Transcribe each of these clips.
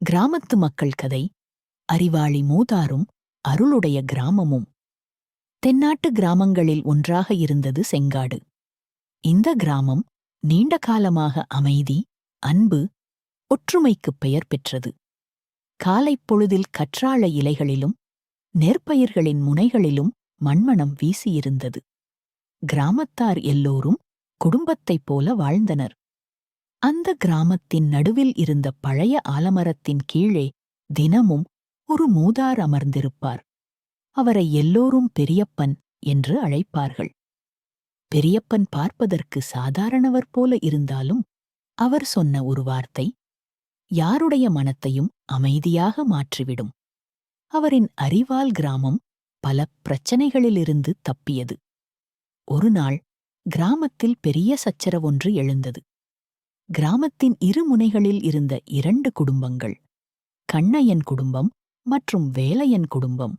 கிராமத்து மக்கள் கதை அறிவாளி மூதாரும் அருளுடைய கிராமமும். தென்னாட்டு கிராமங்களில் ஒன்றாக இருந்தது செங்காடு. இந்த கிராமம் நீண்ட காலமாக அமைதி, அன்பு, ஒற்றுமைக்குப் பெயர் பெற்றது. காலைப் பொழுதில் கற்றாழ இலைகளிலும் நெற்பயிர்களின் முனைகளிலும் மண்மணம் வீசியிருந்தது. கிராமத்தார் எல்லோரும் குடும்பத்தைப் போல வாழ்ந்தனர். அந்த கிராமத்தின் நடுவில் இருந்த பழைய ஆலமரத்தின் கீழே தினமும் ஒரு மூதார் அமர்ந்திருப்பார். அவரை எல்லோரும் பெரியப்பன் என்று அழைப்பார்கள். பெரியப்பன் பார்ப்பதற்கு சாதாரணவர் போல இருந்தாலும் அவர் சொன்ன ஒரு வார்த்தை யாருடைய மனத்தையும் அமைதியாக மாற்றிவிடும். அவரின் அறிவால் கிராமம் பல பிரச்சனைகளிலிருந்து தப்பியது. ஒருநாள் கிராமத்தில் பெரிய சச்சரவொன்று எழுந்தது. கிராமத்தின் இரு முனைகளில் இருந்த 2 குடும்பங்கள், கண்ணையன் குடும்பம் மற்றும் வேலையன் குடும்பம்,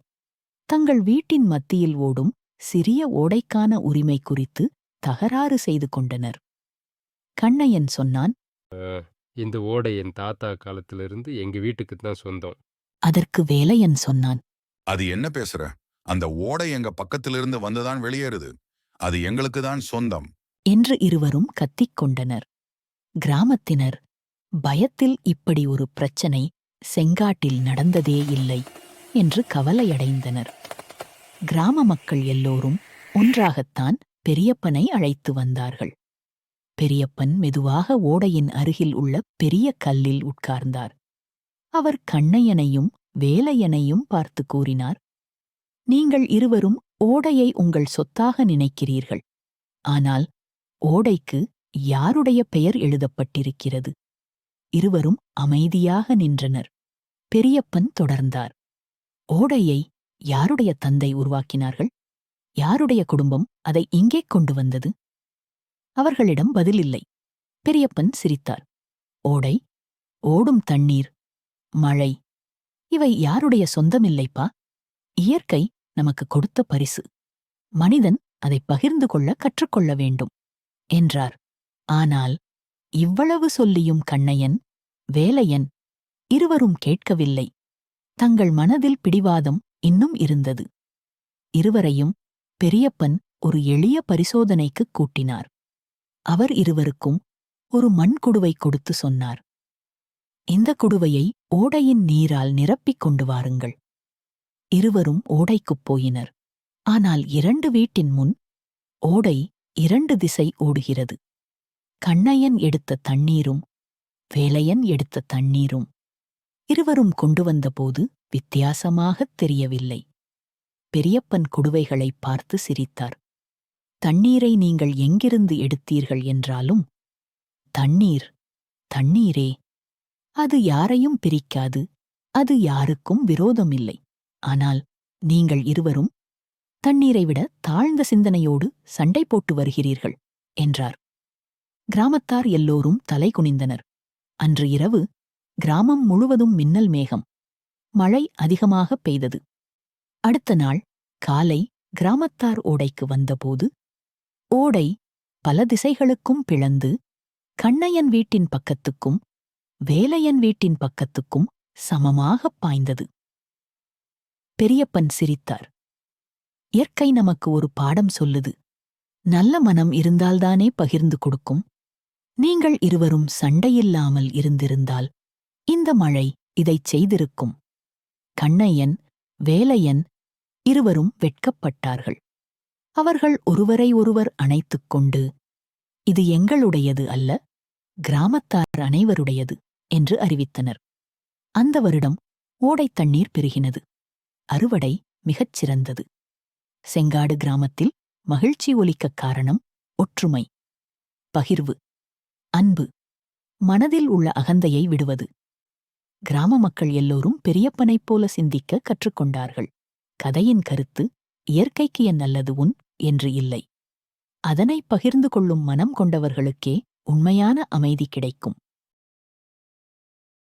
தங்கள் வீட்டின் மத்தியில் ஓடும் சிறிய ஓடைக்கான உரிமை குறித்து தகராறு செய்து கொண்டனர். கண்ணையன் சொன்னான், இந்த ஓடை என் தாத்தா காலத்திலிருந்து எங்க வீட்டுக்கு தான் சொந்தம். அதற்கு வேலையன் சொன்னான், அது என்ன பேசுற? அந்த ஓடை எங்க பக்கத்திலிருந்து வந்துதான் வெளியேறுது. அது எங்களுக்கு தான் சொந்தம் என்று இருவரும் கத்திக் கொண்டனர். கிராமத்தினர் பயத்தில் இப்படி ஒரு பிரச்சனை செங்காட்டில் நடந்ததே இல்லை என்று கவலையடைந்தனர். கிராம மக்கள் எல்லோரும் ஒன்றாகத்தான் பெரியப்பனை அழைத்து வந்தார்கள். பெரியப்பன் மெதுவாக ஓடையின் அருகில் உள்ள பெரிய கல்லில் உட்கார்ந்தார். அவர் கண்ணையனையும் வேலையனையும் பார்த்து கூறினார், நீங்கள் இருவரும் ஓடையை உங்கள் சொத்தாக நினைக்கிறீர்கள். ஆனால் ஓடைக்கு யாருடைய பெயர் எழுதப்பட்டிருக்கிறது? இருவரும் அமைதியாக நின்றனர். பெரியப்பன் தொடர்ந்தார், ஓடையை யாருடைய தந்தை உருவாக்கினார்கள்? யாருடைய குடும்பம் அதை இங்கே கொண்டு வந்தது? அவர்களிடம் பதில் இல்லை. பெரியப்பன் சிரித்தார். ஓடை, ஓடும் தண்ணீர், மழை, இவை யாருடைய சொந்தமில்லைப்பா. இயற்கை நமக்கு கொடுத்த பரிசு. மனிதன் அதை பகிர்ந்து கொள்ள கற்றுக்கொள்ள வேண்டும் என்றார். ஆனால் இவ்வளவு சொல்லியும் கண்ணையன், வேலையன் இருவரும் கேட்கவில்லை. தங்கள் மனதில் பிடிவாதம் இன்னும் இருந்தது. இருவரையும் பெரியப்பன் ஒரு எளிய பரிசோதனைக்குக் கூட்டினார். அவர் இருவருக்கும் ஒரு மண் குடுவை கொடுத்து சொன்னார், இந்த குடுவையை ஓடையின் நீரால் நிரப்பிக் கொண்டு வாருங்கள். இருவரும் ஓடைக்குப் போயினர். ஆனால் 2 வீட்டின் முன் ஓடை 2 திசை ஓடுகிறது. கண்ணையன் எடுத்த தண்ணீரும் வேலையன் எடுத்த தண்ணீரும் இருவரும் கொண்டு வந்தபோது வித்தியாசமாகத் தெரியவில்லை. பெரியப்பன் குடுவைகளை பார்த்து சிரித்தார். தண்ணீரை நீங்கள் எங்கிருந்து எடுத்தீர்கள் என்றாலும் தண்ணீர் தண்ணீரே. அது யாரையும் பிரிக்காது, அது யாருக்கும் விரோதமில்லை. ஆனால் நீங்கள் இருவரும் தண்ணீரை விட தாழ்ந்த சிந்தனையோடு சண்டை போட்டு வருகிறீர்கள் என்றார். கிராமத்தார் எல்லோரும் தலை குனிந்தனர். அன்று இரவு கிராமம் முழுவதும் மின்னல் மேகம். மழை அதிகமாக பெய்தது. அடுத்த நாள் காலை கிராமத்தார் ஓடைக்கு வந்தபோது ஓடை பல திசைகளுக்கும் பிளந்து கண்ணையன் வீட்டின் பக்கத்துக்கும் வேலையன் வீட்டின் பக்கத்துக்கும் சமமாகப் பாய்ந்தது. பெரியப்பன் சிரித்தார். இயற்கை நமக்கு ஒரு பாடம் சொல்லுது. நல்ல மனம் இருந்தால்தானே பகிர்ந்து கொடுக்கும். நீங்கள் இருவரும் சண்டையில்லாமல் இருந்திருந்தால் இந்த மழை இதைச் செய்திருக்கும். கண்ணையன், வேலையன் இருவரும் வெட்கப்பட்டார்கள். அவர்கள் ஒருவரை ஒருவர் அணைத்துக் கொண்டு, இது எங்களுடையது அல்ல, கிராமத்தார் அனைவருடையது என்று அறிவித்தனர். அந்த வருடம் ஓடைத் தண்ணீர் பெருகினது. அறுவடை மிகச் சிறந்தது. செங்காடு கிராமத்தில் மகிழ்ச்சி ஒலிக்கக் காரணம் ஒற்றுமை, பகிர்வு, அன்பு, மனதில் உள்ள அகந்தையை விடுவது. கிராம மக்கள் எல்லோரும் பெரியப்பனைப் போல சிந்திக்க கற்றுக்கொண்டார்கள். கதையின் கருத்து இயற்கைக்கு என் நல்லது உன் என்று இல்லை. அதனை பகிர்ந்து கொள்ளும் மனம் கொண்டவர்களுக்கே உண்மையான அமைதி கிடைக்கும்.